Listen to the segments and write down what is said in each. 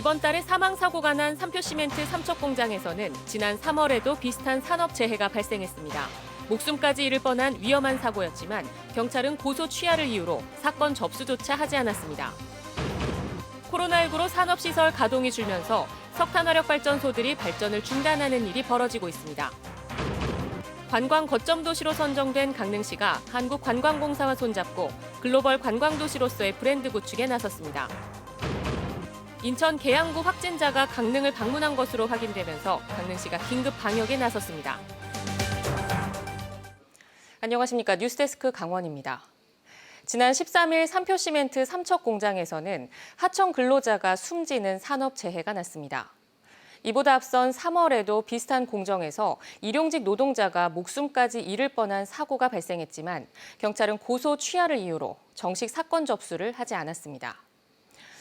이번 달에 사망사고가 난 삼표시멘트 삼척 공장에서는 지난 3월에도 비슷한 산업재해가 발생했습니다. 목숨까지 잃을 뻔한 위험한 사고였지만 경찰은 고소 취하를 이유로 사건 접수조차 하지 않았습니다. 코로나19로 산업시설 가동이 줄면서 석탄화력발전소들이 발전을 중단하는 일이 벌어지고 있습니다. 관광 거점 도시로 선정된 강릉시가 한국관광공사와 손잡고 글로벌 관광도시로서의 브랜드 구축에 나섰습니다. 인천 계양구 확진자가 강릉을 방문한 것으로 확인되면서 강릉시가 긴급 방역에 나섰습니다. 안녕하십니까. 뉴스데스크 강원입니다. 지난 13일 삼표시멘트 삼척 공장에서는 하청 근로자가 숨지는 산업재해가 났습니다. 이보다 앞선 3월에도 비슷한 공정에서 일용직 노동자가 목숨까지 잃을 뻔한 사고가 발생했지만 경찰은 고소 취하를 이유로 정식 사건 접수를 하지 않았습니다.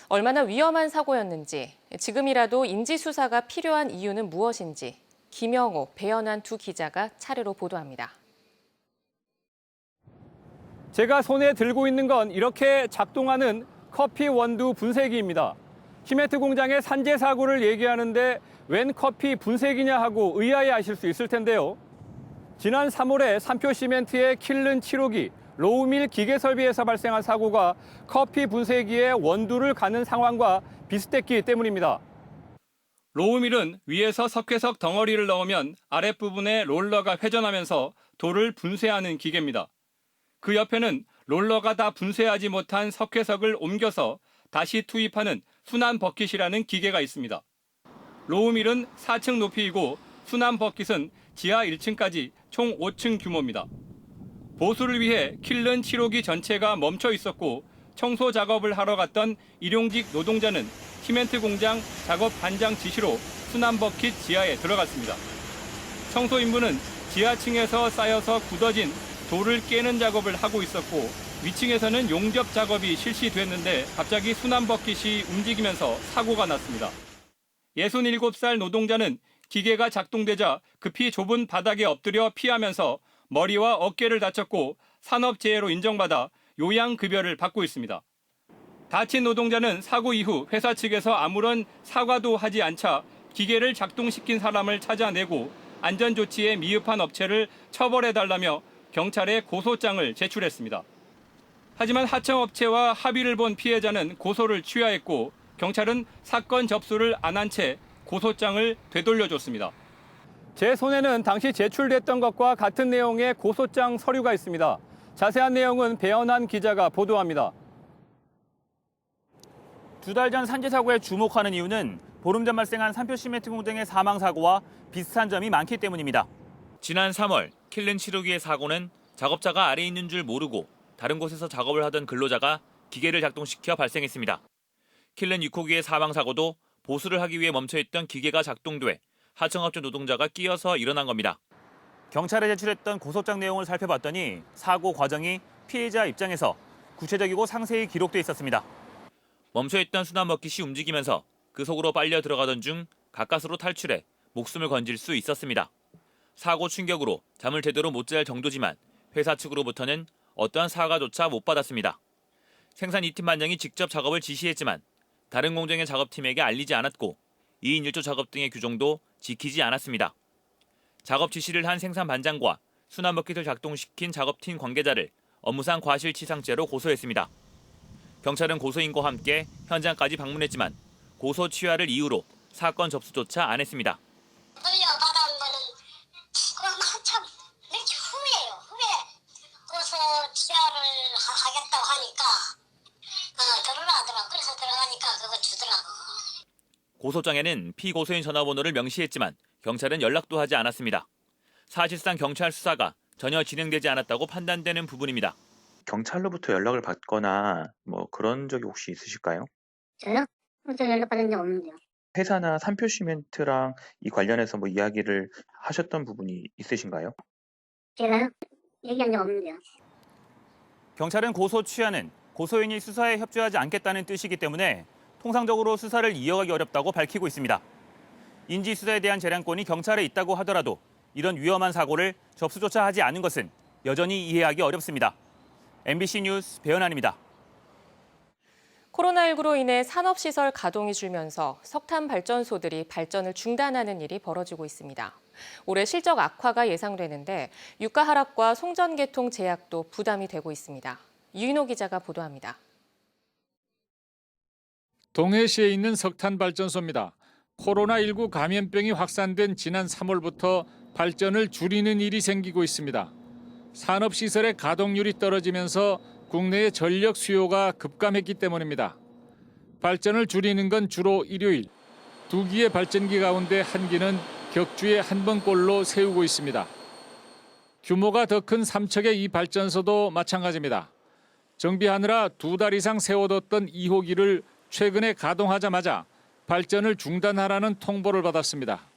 얼마나 위험한 사고였는지, 지금이라도 인지수사가 필요한 이유는 무엇인지 김영호, 배현환 두 기자가 차례로 보도합니다. 제가 손에 들고 있는 건 이렇게 작동하는 커피 원두 분쇄기입니다. 시멘트 공장의 산재 사고를 얘기하는데 웬 커피 분쇄기냐 하고 의아해하실 수 있을 텐데요. 지난 3월에 삼표시멘트의 킬른 7호기 로우밀 기계설비에서 발생한 사고가 커피 분쇄기에 원두를 가는 상황과 비슷했기 때문입니다. 로우밀은 위에서 석회석 덩어리를 넣으면 아랫부분에 롤러가 회전하면서 돌을 분쇄하는 기계입니다. 그 옆에는 롤러가 다 분쇄하지 못한 석회석을 옮겨서 다시 투입하는 순환 버킷이라는 기계가 있습니다. 로우밀은 4층 높이이고 순환 버킷은 지하 1층까지 총 5층 규모입니다. 보수를 위해 킬른 7호기 전체가 멈춰 있었고 청소 작업을 하러 갔던 일용직 노동자는 시멘트 공장 작업 반장 지시로 순환 버킷 지하에 들어갔습니다. 청소 인부는 지하층에서 쌓여서 굳어진 돌을 깨는 작업을 하고 있었고 위층에서는 용접 작업이 실시됐는데 갑자기 순환 버킷이 움직이면서 사고가 났습니다. 67살 노동자는 기계가 작동되자 급히 좁은 바닥에 엎드려 피하면서 머리와 어깨를 다쳤고 산업재해로 인정받아 요양급여를 받고 있습니다. 다친 노동자는 사고 이후 회사 측에서 아무런 사과도 하지 않자 기계를 작동시킨 사람을 찾아내고 안전조치에 미흡한 업체를 처벌해달라며 경찰에 고소장을 제출했습니다. 하지만 하청업체와 합의를 본 피해자는 고소를 취하했고 경찰은 사건 접수를 안 한 채 고소장을 되돌려줬습니다. 제 손에는 당시 제출됐던 것과 같은 내용의 고소장 서류가 있습니다. 자세한 내용은 배현환 기자가 보도합니다. 2달 전 산재 사고에 주목하는 이유는 보름 전 발생한 삼표시멘트 공장의 사망 사고와 비슷한 점이 많기 때문입니다. 지난 3월 킬른 7호기의 사고는 작업자가 아래에 있는 줄 모르고 다른 곳에서 작업을 하던 근로자가 기계를 작동시켜 발생했습니다. 킬른 6호기의 사망 사고도 보수를 하기 위해 멈춰있던 기계가 작동돼 하청업체 노동자가 끼어서 일어난 겁니다. 경찰에 제출했던 고소장 내용을 살펴봤더니 사고 과정이 피해자 입장에서 구체적이고 상세히 기록돼 있었습니다. 멈춰있던 순환 버킷이 움직이면서 그 속으로 빨려 들어가던 중 가까스로 탈출해 목숨을 건질 수 있었습니다. 사고 충격으로 잠을 제대로 못 잘 정도지만 회사 측으로부터는 어떠한 사과조차 못 받았습니다. 생산 2팀 반장이 직접 작업을 지시했지만 다른 공장의 작업팀에게 알리지 않았고 2인 1조 작업 등의 규정도 지키지 않았습니다. 작업 지시를 한 생산 반장과 순환 버킷을 작동시킨 작업팀 관계자를 업무상 과실치상죄로 고소했습니다. 경찰은 고소인과 함께 현장까지 방문했지만 고소 취하를 이유로 사건 접수조차 안 했습니다. 돌려받은 거는 그건 한참 맨 후에요. 후에 고소 취하를 하겠다고 하니까 들어가더라고. 그래서 들어가니까 그거 주더라고. 고소장에는 피고소인 전화번호를 명시했지만 경찰은 연락도 하지 않았습니다. 사실상 경찰 수사가 전혀 진행되지 않았다고 판단되는 부분입니다. 경찰로부터 연락을 받거나 뭐 그런 적이 혹시 있으실까요? 저요? 저 연락받은 적 없는데요. 회사나 삼표시멘트랑 이 관련해서 뭐 이야기를 하셨던 부분이 있으신가요? 제가요? 얘기한 적 없는데요. 경찰은 고소 취하는 고소인이 수사에 협조하지 않겠다는 뜻이기 때문에 통상적으로 수사를 이어가기 어렵다고 밝히고 있습니다. 인지수사에 대한 재량권이 경찰에 있다고 하더라도 이런 위험한 사고를 접수조차 하지 않은 것은 여전히 이해하기 어렵습니다. MBC 뉴스 배현환입니다. 코로나19로 인해 산업시설 가동이 줄면서 석탄 발전소들이 발전을 중단하는 일이 벌어지고 있습니다. 올해 실적 악화가 예상되는데 유가 하락과 송전 개통 제약도 부담이 되고 있습니다. 유인호 기자가 보도합니다. 동해시에 있는 석탄 발전소입니다. 코로나19 감염병이 확산된 지난 3월부터 발전을 줄이는 일이 생기고 있습니다. 산업시설의 가동률이 떨어지면서 국내의 전력 수요가 급감했기 때문입니다. 발전을 줄이는 건 주로 일요일. 2기의 발전기 가운데 1기는 격주에 한 번꼴로 세우고 있습니다. 규모가 더 큰 삼척의 이 발전소도 마찬가지입니다. 정비하느라 2달 이상 세워뒀던 2호기를 최근에 가동하자마자 발전을 중단하라는 통보를 받았습니다.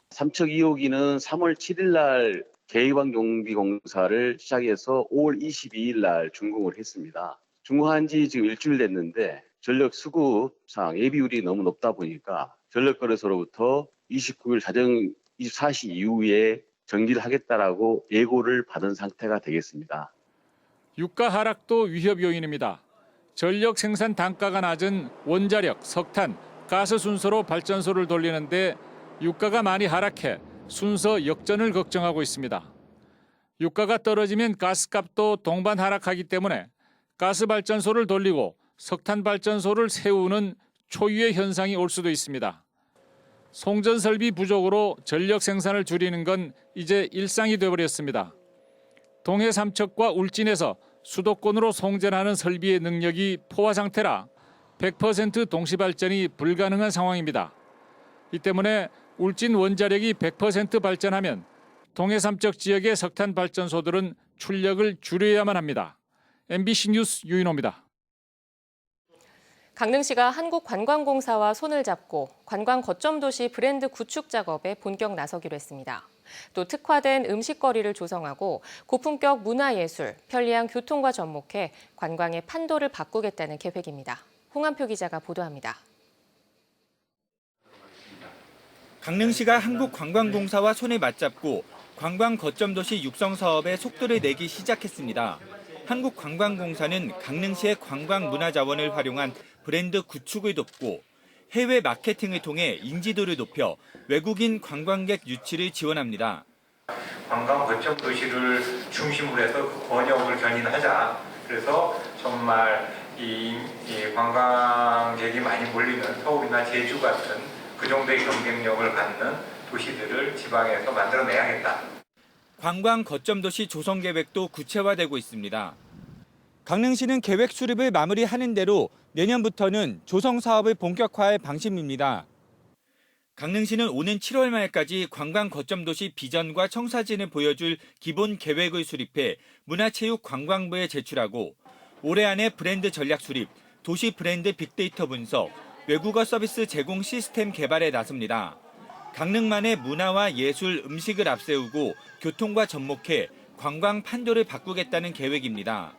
삼척 2호기는 3월 7일 날 개이방 용비 공사를 시작해서 5월 22일 날 준공을 했습니다. 준공한 지 지금 일주일 됐는데 전력 수급상 예비율이 너무 높다 보니까 전력거래소로부터 29일 자정 24시 이후에 정지를 하겠다라고 예고를 받은 상태가 되겠습니다. 유가 하락도 위협 요인입니다. 전력 생산 단가가 낮은 원자력, 석탄, 가스 순서로 발전소를 돌리는데 유가가 많이 하락해 순서 역전을 걱정하고 있습니다. 유가가 떨어지면 가스값도 동반 하락하기 때문에 가스 발전소를 돌리고 석탄 발전소를 세우는 초유의 현상이 올 수도 있습니다. 송전 설비 부족으로 전력 생산을 줄이는 건 이제 일상이 되어버렸습니다. 동해 삼척과 울진에서 수도권으로 송전하는 설비의 능력이 포화 상태라 100% 동시 발전이 불가능한 상황입니다. 이 때문에 울진 원자력이 100% 발전하면 동해 삼척 지역의 석탄 발전소들은 출력을 줄여야만 합니다. MBC 뉴스 유인호입니다. 강릉시가 한국관광공사와 손을 잡고 관광 거점 도시 브랜드 구축 작업에 본격 나서기로 했습니다. 또 특화된 음식거리를 조성하고 고품격 문화예술, 편리한 교통과 접목해 관광의 판도를 바꾸겠다는 계획입니다. 홍한표 기자가 보도합니다. 강릉시가 한국관광공사와 손을 맞잡고 관광 거점 도시 육성 사업에 속도를 내기 시작했습니다. 한국관광공사는 강릉시의 관광 문화 자원을 활용한 브랜드 구축을 돕고 해외 마케팅을 통해 인지도를 높여 외국인 관광객 유치를 지원합니다. 관광 거점 도시를 중심으로 해서 그 번역을 견인하자. 그래서 정말 이 관광객이 많이 몰리는 서울이나 제주 같은 그 정도의 경쟁력을 갖는 도시들을 지방에서 만들어내야겠다. 관광 거점 도시 조성 계획도 구체화되고 있습니다. 강릉시는 계획 수립을 마무리하는 대로 내년부터는 조성 사업을 본격화할 방침입니다. 강릉시는 오는 7월 말까지 관광 거점 도시 비전과 청사진을 보여줄 기본 계획을 수립해 문화체육관광부에 제출하고 올해 안에 브랜드 전략 수립, 도시 브랜드 빅데이터 분석, 외국어 서비스 제공 시스템 개발에 나섭니다. 강릉만의 문화와 예술, 음식을 앞세우고 교통과 접목해 관광 판도를 바꾸겠다는 계획입니다.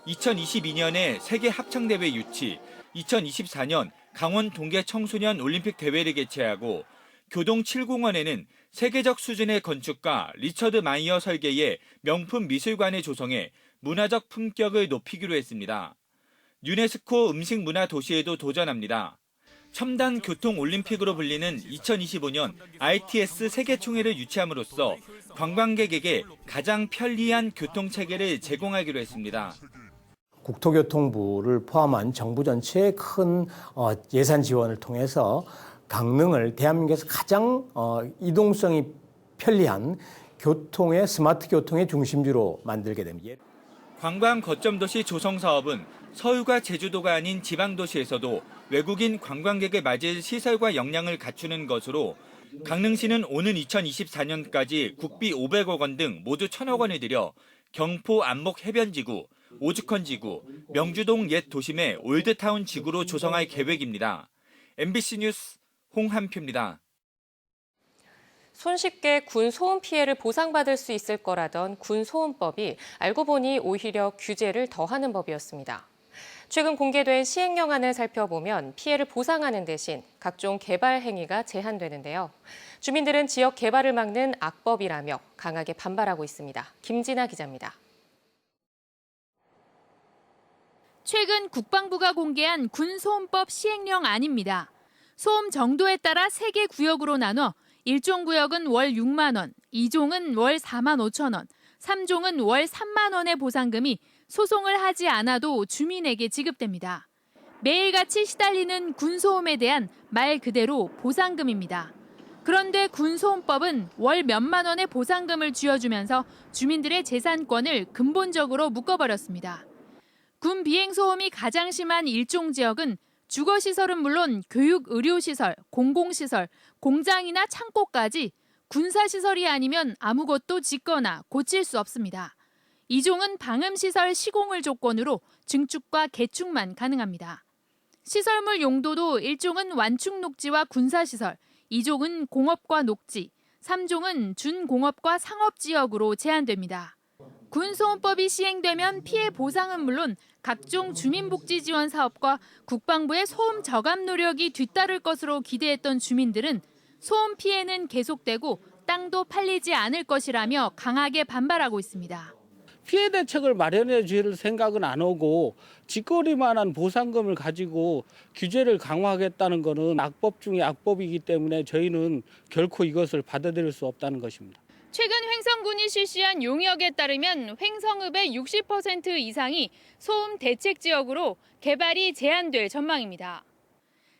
2022년에 세계 합창대회 유치, 2024년 강원 동계 청소년 올림픽 대회를 개최하고 교동 7공원에는 세계적 수준의 건축가 리처드 마이어 설계의 명품 미술관을 조성해 문화적 품격을 높이기로 했습니다. 유네스코 음식문화 도시에도 도전합니다. 첨단 교통 올림픽으로 불리는 2025년 ITS 세계총회를 유치함으로써 관광객에게 가장 편리한 교통체계를 제공하기로 했습니다. 국토교통부를 포함한 정부 전체의 큰 예산 지원을 통해서 강릉을 대한민국에서 가장 이동성이 편리한 교통의 스마트 교통의 중심지로 만들게 됩니다. 관광 거점 도시 조성 사업은 서울과 제주도가 아닌 지방 도시에서도 외국인 관광객을 맞을 시설과 역량을 갖추는 것으로 강릉시는 오는 2024년까지 국비 500억 원 등 모두 1,000억 원을 들여 경포 안목 해변지구, 오죽헌 지구, 명주동 옛 도심의 올드타운 지구로 조성할 계획입니다. MBC 뉴스 홍한표입니다. 손쉽게 군 소음 피해를 보상받을 수 있을 거라던 군소음법이 알고 보니 오히려 규제를 더하는 법이었습니다. 최근 공개된 시행령안을 살펴보면 피해를 보상하는 대신 각종 개발 행위가 제한되는데요. 주민들은 지역 개발을 막는 악법이라며 강하게 반발하고 있습니다. 김진아 기자입니다. 최근 국방부가 공개한 군소음법 시행령안입니다. 소음 정도에 따라 3개 구역으로 나눠 1종 구역은 월 6만 원, 2종은 월 4만 5천 원, 3종은 월 3만 원의 보상금이 소송을 하지 않아도 주민에게 지급됩니다. 매일같이 시달리는 군소음에 대한 말 그대로 보상금입니다. 그런데 군소음법은 월 몇만 원의 보상금을 쥐어주면서 주민들의 재산권을 근본적으로 묶어버렸습니다. 군 비행소음이 가장 심한 일종 지역은 주거시설은 물론 교육, 의료시설, 공공시설, 공장이나 창고까지 군사시설이 아니면 아무것도 짓거나 고칠 수 없습니다. 2종은 방음시설 시공을 조건으로 증축과 개축만 가능합니다. 시설물 용도도 1종은 완충녹지와 군사시설, 2종은 공업과 녹지, 3종은 준공업과 상업지역으로 제한됩니다. 군소음법이 시행되면 피해 보상은 물론 각종 주민복지 지원 사업과 국방부의 소음 저감 노력이 뒤따를 것으로 기대했던 주민들은 소음 피해는 계속되고 땅도 팔리지 않을 것이라며 강하게 반발하고 있습니다. 피해 대책을 마련해 줄 생각은 안 오고 짓거리만한 보상금을 가지고 규제를 강화하겠다는 것은 악법 중에 악법이기 때문에 저희는 결코 이것을 받아들일 수 없다는 것입니다. 최근 횡성군이 실시한 용역에 따르면 횡성읍의 60% 이상이 소음 대책 지역으로 개발이 제한될 전망입니다.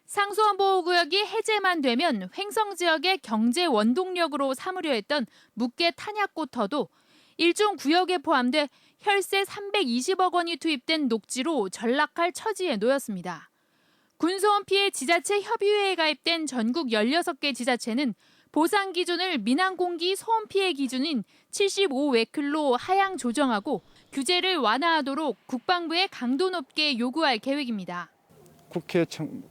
상수원보호구역이 해제만 되면 횡성 지역의 경제 원동력으로 삼으려 했던 묵계 탄약고터도 일종 구역에 포함돼 혈세 320억 원이 투입된 녹지로 전락할 처지에 놓였습니다. 군소음 피해 지자체 협의회에 가입된 전국 16개 지자체는 보상 기준을 민항공기 소음 피해 기준인 75웨클로 하향 조정하고 규제를 완화하도록 국방부에 강도 높게 요구할 계획입니다. 국회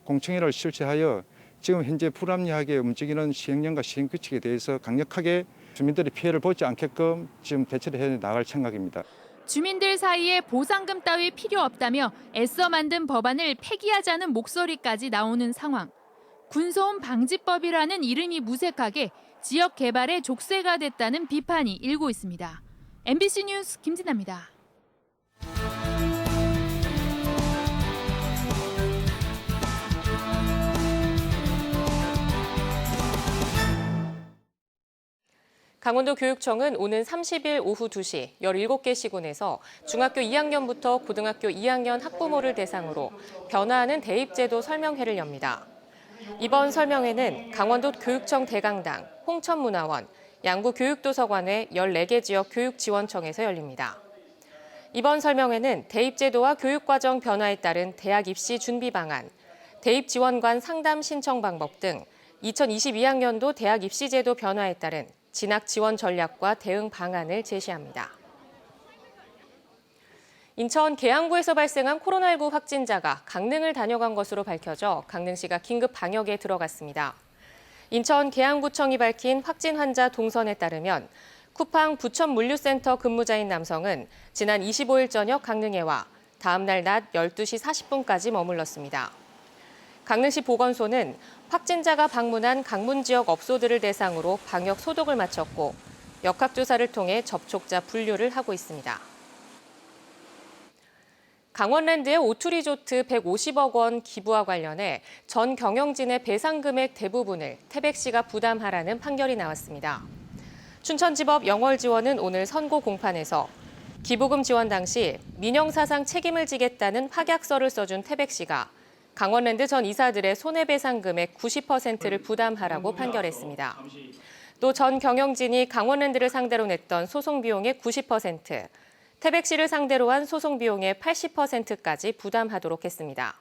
공청회를 실시하여 지금 현재 불합리하게 움직이는 시행령과 시행규칙에 대해서 강력하게 주민들이 피해를 보지 않게끔 지금 대처를 해 나갈 생각입니다. 주민들 사이에 보상금 따위 필요 없다며 애써 만든 법안을 폐기하자는 목소리까지 나오는 상황. 군소음 방지법이라는 이름이 무색하게 지역 개발의 족쇄가 됐다는 비판이 일고 있습니다. MBC 뉴스 김진아입니다. 강원도 교육청은 오는 30일 오후 2시 17개 시군에서 중학교 2학년부터 고등학교 2학년 학부모를 대상으로 변화하는 대입제도 설명회를 엽니다. 이번 설명회는 강원도 교육청 대강당, 홍천문화원, 양구교육도서관의 14개 지역 교육지원청에서 열립니다. 이번 설명회는 대입제도와 교육과정 변화에 따른 대학 입시 준비 방안, 대입지원관 상담 신청 방법 등 2022학년도 대학 입시제도 변화에 따른 진학 지원 전략과 대응 방안을 제시합니다. 인천 계양구에서 발생한 코로나19 확진자가 강릉을 다녀간 것으로 밝혀져 강릉시가 긴급 방역에 들어갔습니다. 인천 계양구청이 밝힌 확진 환자 동선에 따르면 쿠팡 부천물류센터 근무자인 남성은 지난 25일 저녁 강릉에 와 다음 날 낮 12시 40분까지 머물렀습니다. 강릉시 보건소는 확진자가 방문한 강문 지역 업소들을 대상으로 방역 소독을 마쳤고 역학조사를 통해 접촉자 분류를 하고 있습니다. 강원랜드의 오투리조트 150억 원 기부와 관련해 전 경영진의 배상 금액 대부분을 태백시가 부담하라는 판결이 나왔습니다. 춘천지법 영월지원은 오늘 선고 공판에서 기부금 지원 당시 민영사상 책임을 지겠다는 확약서를 써준 태백시가 강원랜드 전 이사들의 손해배상 금액 90%를 부담하라고 판결했습니다. 또 전 경영진이 강원랜드를 상대로 냈던 소송 비용의 90%, 태백시를 상대로 한 소송 비용의 80%까지 부담하도록 했습니다.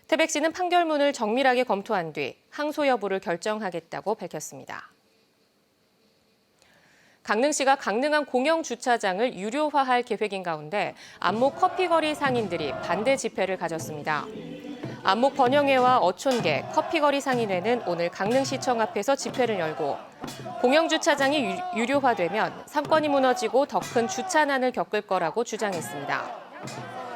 태백시는 판결문을 정밀하게 검토한 뒤 항소 여부를 결정하겠다고 밝혔습니다. 강릉시가 강릉항 공영 주차장을 유료화할 계획인 가운데 안목 커피거리 상인들이 반대 집회를 가졌습니다. 안목 번영회와 어촌계, 커피거리 상인회는 오늘 강릉시청 앞에서 집회를 열고 공영 주차장이 유료화되면 상권이 무너지고 더 큰 주차난을 겪을 거라고 주장했습니다.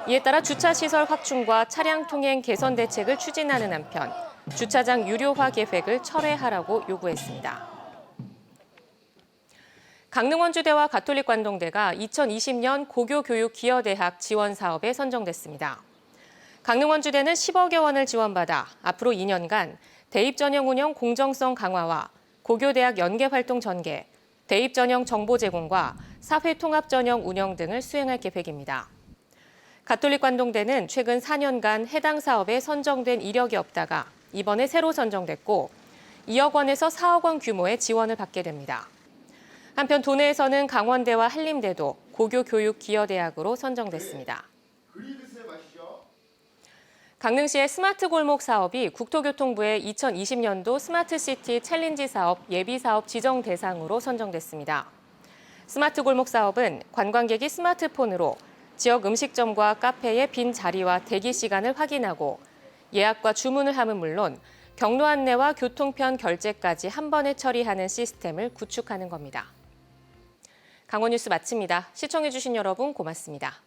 이에 따라 주차시설 확충과 차량 통행 개선 대책을 추진하는 한편 주차장 유료화 계획을 철회하라고 요구했습니다. 강릉원주대와 가톨릭관동대가 2020년 고교교육기여대학 지원 사업에 선정됐습니다. 강릉원주대는 10억여 원을 지원받아 앞으로 2년간 대입 전형 운영 공정성 강화와 고교대학 연계활동 전개, 대입 전형 정보 제공과 사회 통합 전형 운영 등을 수행할 계획입니다. 가톨릭관동대는 최근 4년간 해당 사업에 선정된 이력이 없다가 이번에 새로 선정됐고 2억 원에서 4억 원 규모의 지원을 받게 됩니다. 한편 도내에서는 강원대와 한림대도 고교교육기여대학으로 선정됐습니다. 강릉시의 스마트 골목 사업이 국토교통부의 2020년도 스마트시티 챌린지 사업 예비사업 지정 대상으로 선정됐습니다. 스마트 골목 사업은 관광객이 스마트폰으로 지역 음식점과 카페의 빈 자리와 대기 시간을 확인하고 예약과 주문을 함은 물론 경로 안내와 교통편 결제까지 한 번에 처리하는 시스템을 구축하는 겁니다. 강원뉴스 마칩니다. 시청해주신 여러분 고맙습니다.